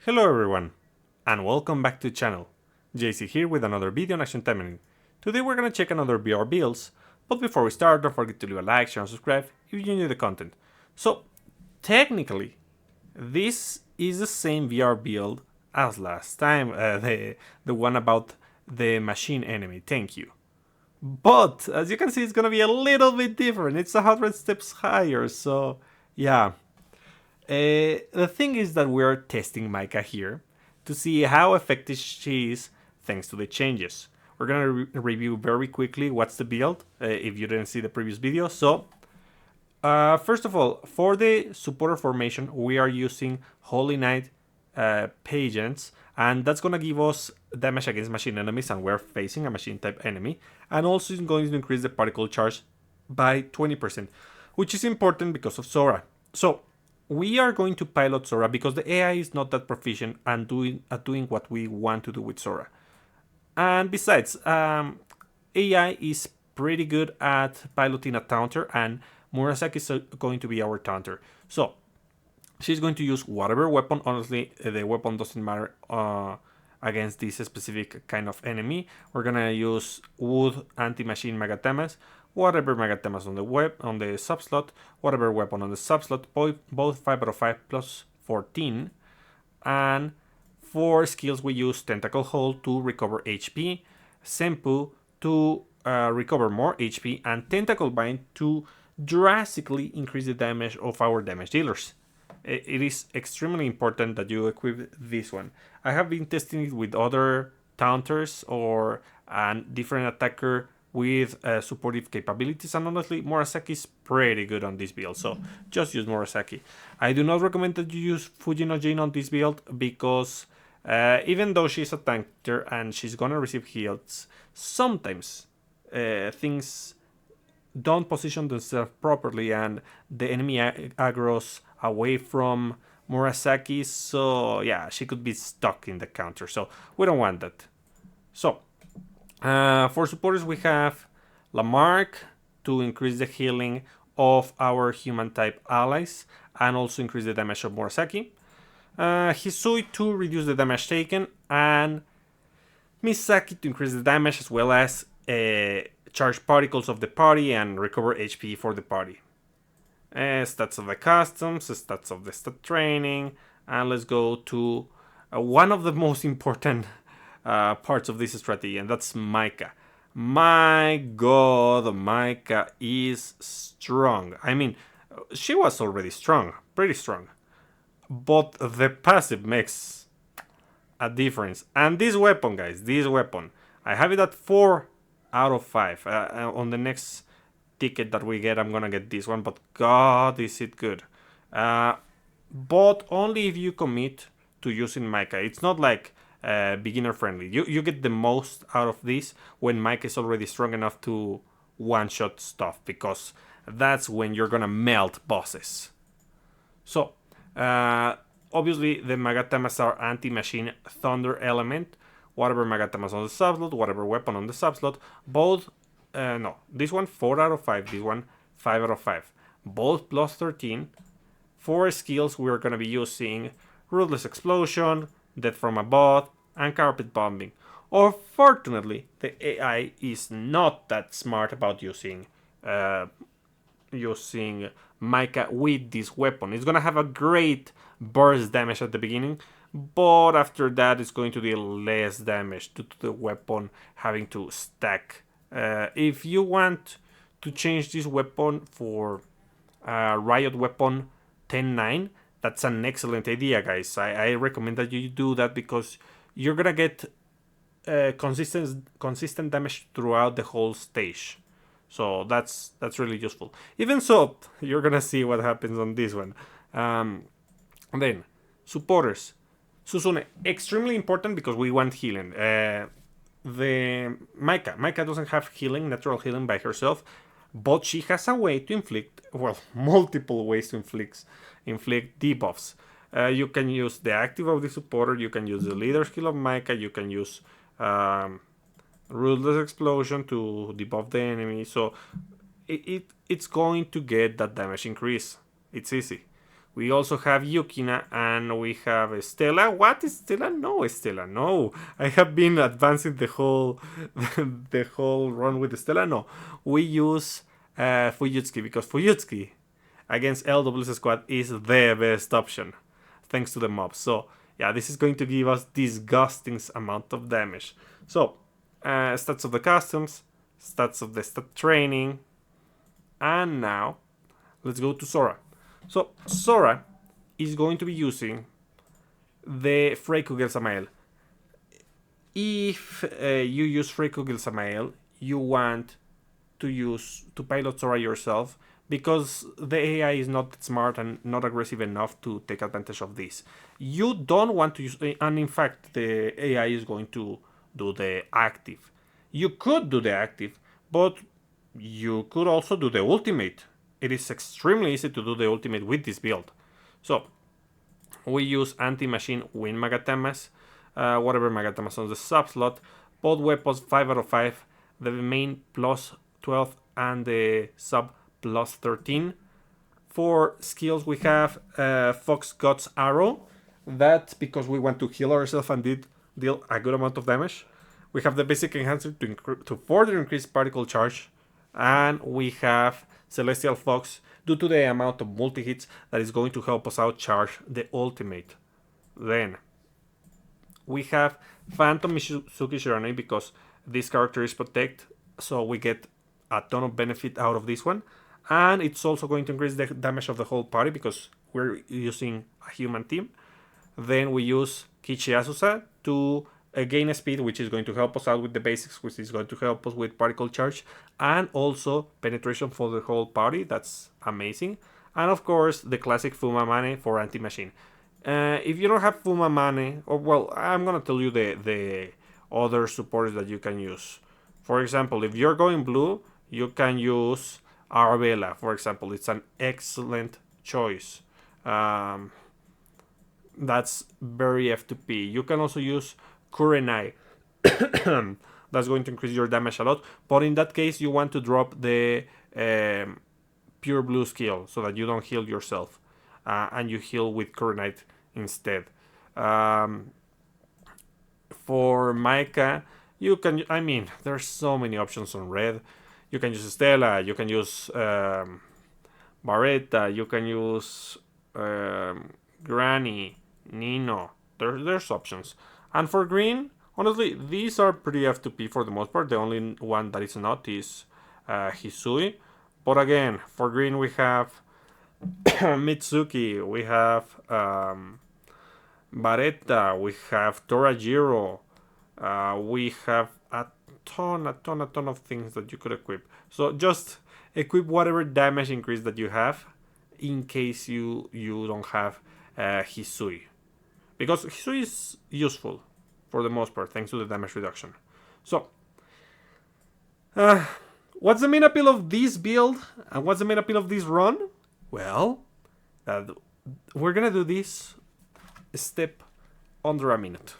Hello everyone, and welcome back to the channel. JC here with another video on Action Taimanin. Today we're gonna check another VR builds, but before we start, don't forget to leave a like, share, and subscribe if you enjoy the content. So, technically, this is the same VR build as last time, the one about the machine enemy, thank you. But, as you can see, it's gonna be a little bit different. It's 100 steps higher, so yeah. The thing is that we're testing Micah here to see how effective she is thanks to the changes. We're gonna review very quickly what's the build if you didn't see the previous video. So, first of all, for the supporter formation, we are using Holy Knight Pageants, and that's gonna give us damage against machine enemies, and we're facing a machine type enemy, and also is going to increase the particle charge by 20%, which is important because of Sora. So, we are going to pilot Sora because the AI is not that proficient at doing what we want to do with Sora. And besides, AI is pretty good at piloting a taunter, and Murasaki is going to be our taunter. So, she's going to use whatever weapon. Honestly, the weapon doesn't matter against this specific kind of enemy. We're gonna use wood anti-machine Magatemas, whatever Magatemas on the subslot, whatever weapon on the subslot, both 5 out of 5 plus 14. And for skills we use Tentacle Hold to recover HP, Senpu to recover more HP, and Tentacle Bind to drastically increase the damage of our damage dealers. It is extremely important that you equip this one. I have been testing it with other taunters or a different attacker with supportive capabilities, and honestly, Murasaki is pretty good on this build, so just use Murasaki. I do not recommend that you use Fujino Jin on this build because even though she's a tanker and she's gonna receive heals, sometimes things don't position themselves properly and the enemy aggroes away from Murasaki, so yeah, she could be stuck in the counter, so we don't want that. So, for supporters we have Lamarck to increase the healing of our human type allies and also increase the damage of Murasaki. Hisui to reduce the damage taken, and Misaki to increase the damage as well as charge particles of the party and recover HP for the party. Stats of the customs, stats of the stat training, and let's go to one of the most important parts of this strategy, and that's Micah. My god, Micah is strong. I mean, she was already strong, pretty strong, but the passive makes a difference. And this weapon, guys, this weapon, I have it at 4 out of 5. On the next ticket that we get, I'm gonna get this one, but god, is it good. But only if you commit to using Micah. It's not like beginner friendly. You get the most out of this when Micah is already strong enough to one-shot stuff, because that's when you're gonna melt bosses. So, obviously the Magatamas are anti-machine thunder element. Whatever Magatamas on the subslot, whatever weapon on the subslot, both, no, this one 4 out of 5, this one 5 out of 5. Both plus 13. For skills, we're going to be using Ruthless Explosion, Death from Above, and Carpet Bombing. Unfortunately, the AI is not that smart about using Micah with this weapon. It's going to have a great burst damage at the beginning, but after that it's going to deal less damage due to the weapon having to stack. If you want to change this weapon for Riot Weapon 10-9, that's an excellent idea, guys. I recommend that you do that because you're gonna get consistent damage throughout the whole stage. So that's really useful. Even so, you're gonna see what happens on this one. Then, supporters. Susune, extremely important because we want healing. The Micah doesn't have healing, natural healing by herself, but she has a way to inflict, well, multiple ways to inflict debuffs. You can use the active of the supporter, you can use the leader skill of Micah, you can use Ruthless Explosion to debuff the enemy, so it's going to get that damage increase. It's easy. We also have Yukina and we have Stella. What is Stella? No, Stella, no. I have been advancing the whole the whole run with Stella. No, we use Fuyutsuki because Fuyutsuki against LW's squad is the best option, thanks to the mob. So yeah, this is going to give us disgusting amount of damage. So stats of the customs, stats of the stat training, and now let's go to Sora. So Sora is going to be using the Freikugel Samael. If you use Freikugel Samael, you want to pilot Sora yourself because the AI is not smart and not aggressive enough to take advantage of this. You don't want to use, and in fact, the AI is going to do the active. You could do the active, but you could also do the ultimate. It is extremely easy to do the ultimate with this build. So we use anti-machine win Magatamas, whatever Magatamas on the sub slot, both weapons 5 out of 5, the main plus 12 and the sub plus 13. For skills we have Fox God's Arrow, that's because we want to heal ourselves and deal a good amount of damage. We have the basic enhancer to further increase particle charge, and we have Celestial Fox due to the amount of multi-hits that is going to help us out charge the ultimate. Then we have Phantom Mizuki Shirane because this character is protect, so we get a ton of benefit out of this one. And it's also going to increase the damage of the whole party because we're using a human team. Then we use Kichi Asusa to gain a speed, which is going to help us out with the basics, which is going to help us with particle charge and also penetration for the whole party. That's amazing. And of course, the classic Fuma Mane for anti-machine. If you don't have Fuma Mane, or well, I'm gonna tell you the other supports that you can use. For example, if you're going blue, you can use Arabella, for example. It's an excellent choice. That's very F2P. You can also use Kurenai. That's going to increase your damage a lot. But in that case, you want to drop the pure blue skill so that you don't heal yourself. And you heal with Kurenite instead. For Maika, you can... I mean, there's so many options on red. You can use Stella. You can use Barretta. You can use Granny, Nino. There's options. And for green, honestly, these are pretty F2P for the most part. The only one that is not is Hisui. But again, for green we have Mitsuki, we have Barretta, we have Torajiro, we have a ton of things that you could equip. So just equip whatever damage increase that you have in case you don't have Hisui. Because Hisui is useful for the most part, thanks to the damage reduction. So, what's the main appeal of this build? And what's the main appeal of this run? Well, we're gonna do this step under a minute.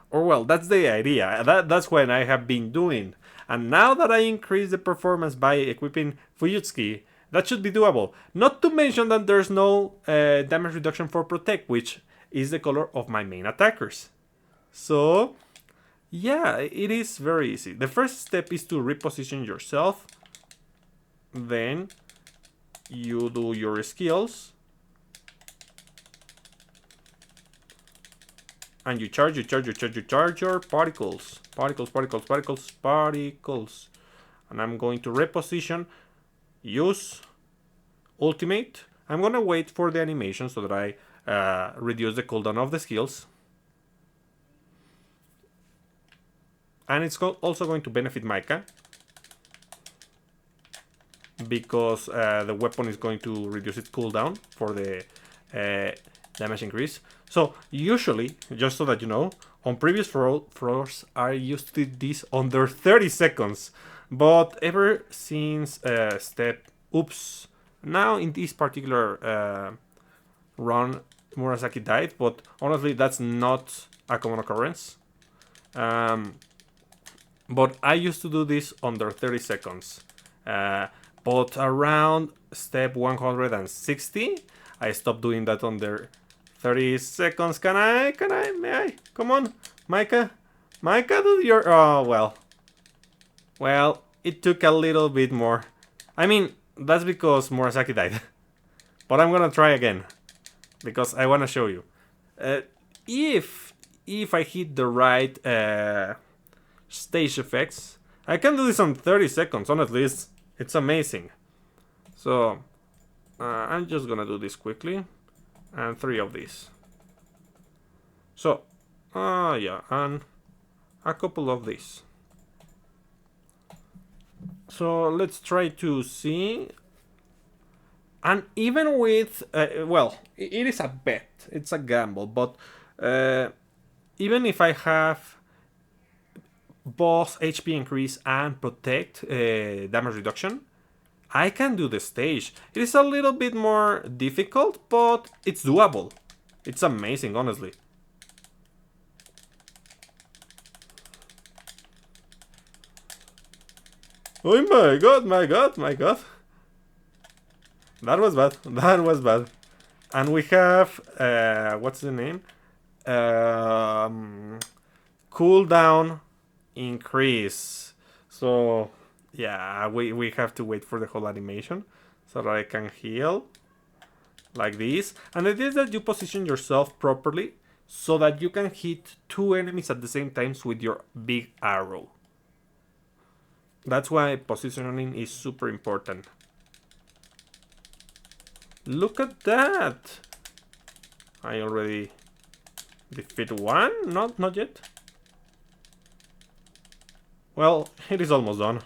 Or well, that's the idea. That's what I have been doing. And now that I increase the performance by equipping Fuyutsuki, that should be doable. Not to mention that there's no damage reduction for Protect, which is the color of my main attackers. So, yeah, it is very easy. The first step is to reposition yourself. Then you do your skills. And you charge your particles. Particles. And I'm going to reposition. Use ultimate. I'm gonna wait for the animation so that I reduce the cooldown of the skills. And it's also going to benefit Maika, because the weapon is going to reduce its cooldown for the damage increase. So usually, just so that you know, on previous floors I used to do this under 30 seconds. But ever since now in this particular run, Murasaki died, but honestly that's not a common occurrence. But I used to do this under 30 seconds. But around step 160, I stopped doing that under 30 seconds. May I? Come on, Micah. Micah, do your... Oh, well. Well, it took a little bit more. I mean, that's because Murasaki died. But I'm gonna try again. Because I wanna show you. If I hit the right stage effects, I can do this on 30 seconds. Honestly, it's amazing. So, I'm just gonna do this quickly. And 3 of these. So, yeah, and a couple of these. So let's try to see. And even with, well, it is a bet, it's a gamble, but even if I have both HP increase and protect damage reduction, I can do the stage. It is a little bit more difficult, but it's doable. It's amazing, honestly. Oh my god, my god, my god. That was bad. That was bad. And we have, what's the name? Cooldown increase. So, yeah, we have to wait for the whole animation so that I can heal like this. And it is that you position yourself properly so that you can hit 2 enemies at the same time with your big arrow. That's why positioning is super important. Look at that! I already defeat 1? Not yet. Well, it is almost done.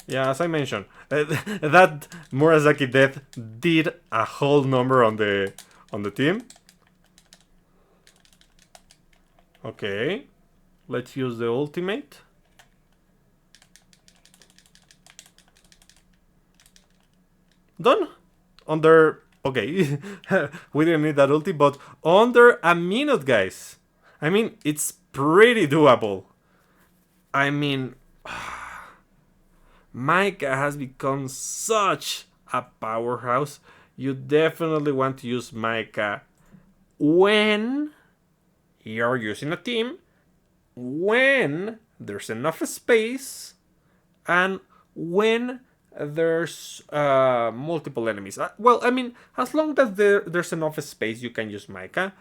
Yeah, as I mentioned, that Murasaki death did a whole number on the team. Okay, let's use the ultimate. Done. Under... Okay, we didn't need that ulti, but under a minute, guys. I mean, it's pretty doable. I mean... Micah has become such a powerhouse. You definitely want to use Micah when you're using a team, when there's enough space, and when there's multiple enemies. Well, I mean, as long as there's enough space, you can use Micah.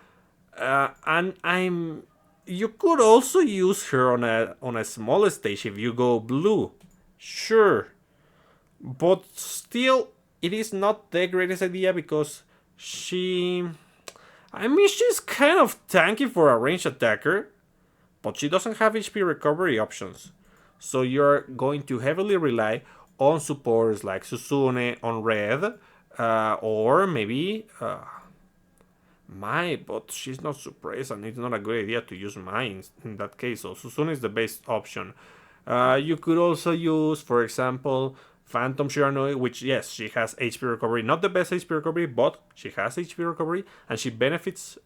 And you could also use her on a smaller stage if you go blue. Sure. But still, it is not the greatest idea because she's kind of tanky for a ranged attacker, but she doesn't have HP recovery options. So you're going to heavily rely on supports like Susune on red, or maybe Mai, but she's not suppressed and it's not a good idea to use Mai in that case. So Susune is the best option. You could also use, for example, Phantom Shiranui, which, yes, she has HP recovery. Not the best HP recovery, but she has HP recovery and she benefits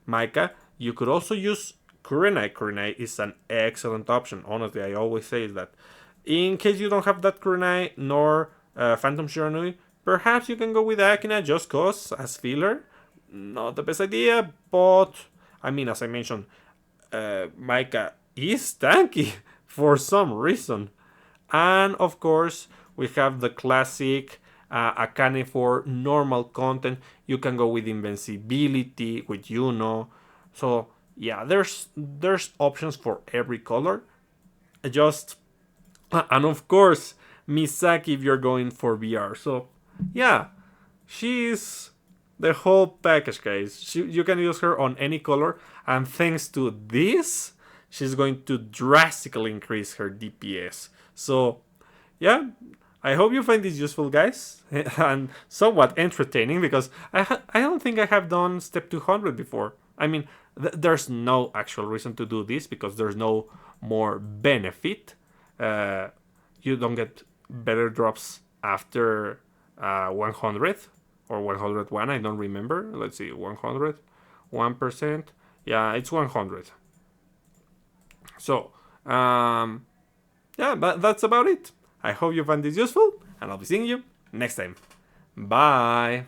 Micah. You could also use Kurenai. Kurenai is an excellent option. Honestly, I always say that. In case you don't have that Kurenai nor Phantom Shiranui, perhaps you can go with Akina just cause as filler. Not the best idea, but I mean, as I mentioned, Micah is tanky for some reason. And of course, we have the classic Akane for normal content. You can go with invincibility, with Yuno. So yeah, there's options for every color. And of course, Misaki if you're going for VR. So yeah, she's the whole package, guys. You can use her on any color, and thanks to this, she's going to drastically increase her DPS. So yeah, I hope you find this useful, guys, and somewhat entertaining, because I don't think I have done step 200 before. I mean, there's no actual reason to do this because there's no more benefit. You don't get better drops after 100 or 101. I don't remember. Let's see, 100, 1%. Yeah, it's 100. So, yeah, that's about it. I hope you find this useful, and I'll be seeing you next time. Bye!